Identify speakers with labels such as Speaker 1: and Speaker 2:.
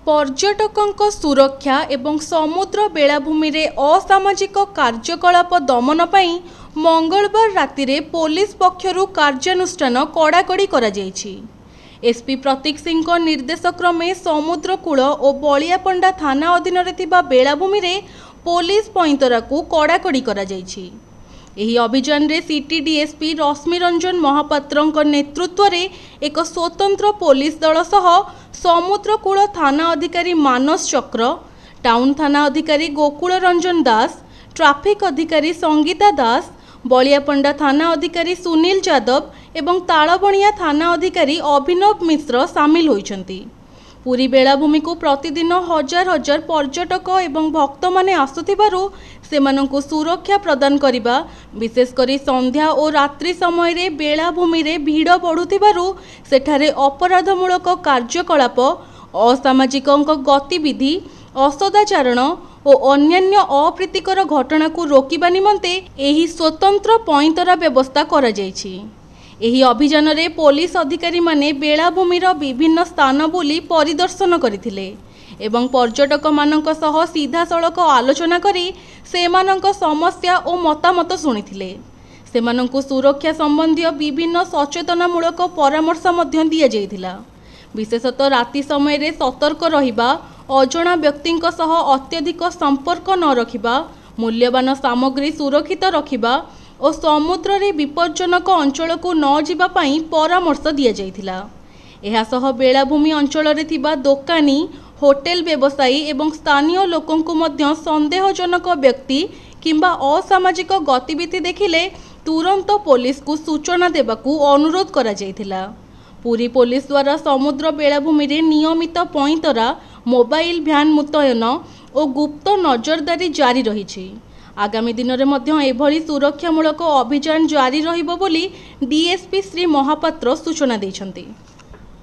Speaker 1: पर्यटकों सुरक्षा एवं समुद्र बेलाभूमि रे असामाजिक कार्यकलाप दमन पई मंगलवार राति रे पुलिस पक्षरु कार्यानुष्ठान कड़ाकड़ी करा जायछि। एसपी प्रतीक सिंह निर्देश क्रमे समुद्रकूल और बलियापंडा थाना अधीन रे थिबा बेलाभूमि रे पुलिस पैंतरा को कड़ाकड़ी करा जायछि। एही अभियान रे सिटी डीएसपी रश्मि रंजन महापात्रंक नेतृत्व रे एक स्वतंत्र पुलिस दल सह समुद्रकूल थाना अधिकारी मानस चक्र, टाउन थाना अधिकारी गोकुल रंजन दास, ट्राफिक अधिकारी संगीता दास, बलियापंडा थाना अधिकारी सुनील यादव एवं तालबणिया थाना अधिकारी अभिनव मिश्र सामिल होइछन्ति। पुरी बेलाभूमि को प्रतिदिन हजार हजार पर्यटक एवं भक्त माने आसुथिबारु सेमानंकु सुरक्षा प्रदान करिबा, विशेषकर संध्या और रात्रि समय रे बेलाभूमि रे भीड़ बढ़ुथिबारु सेठारे अपराधमूलक कार्यकलाप, असामाजिकंक गतिविधि, असदाचरण और अन्यान्य अप्रीतिकर घटना को रोकिबा निमंते एही स्वतंत्र पैंतरा व्यवस्था करा जायछि। एही अभियान रे पुलिस अधिकारी माने बेलाभूमिर विभिन्न स्थान बुली परिदर्शन करथिले एवं पर्यटक मानक सह सीधा सड़क आलोचना करी सेमानंक समस्या और मतामत शुणिथिले। सेमानंकु सुरक्षा संबंधी विभिन्न सचेतनामूलक परामर्श मध्य दिया जायथिला। विशेषतः राति समय रे सतर्क रहिबा, अजणा व्यक्तिंक सह अत्यधिक संपर्क न रखिबा, मूल्यवान सामग्री सुरक्षित रखिबा और समुद्र रे विपज्जनक अंचल को न जिबा पई परामर्श दिया जायथिला। एहा सह बेलाभूमि अंचल रे थिबा दोकानी, होटेल व्यवसायी एवं स्थानीय लोकों को मध्य संदेहजनक व्यक्ति किंबा असामाजिक गतिविधि देखिले तुरंत पुलिस को सूचना देबाकू अनुरोध करा जायथिला। पुरी पुलिस द्वारा समुद्र बेलाभूमि रे नियमित पैंतरा, मोबाइल भ्यान मुतयन और गुप्त नजरदारी जारी रहिछि। आगामी दिन में मध्य एभली सुरक्षामूलक अभियान जारी रहिबो बोली डीएसपी श्री महापात्र सूचना दैछन्ति।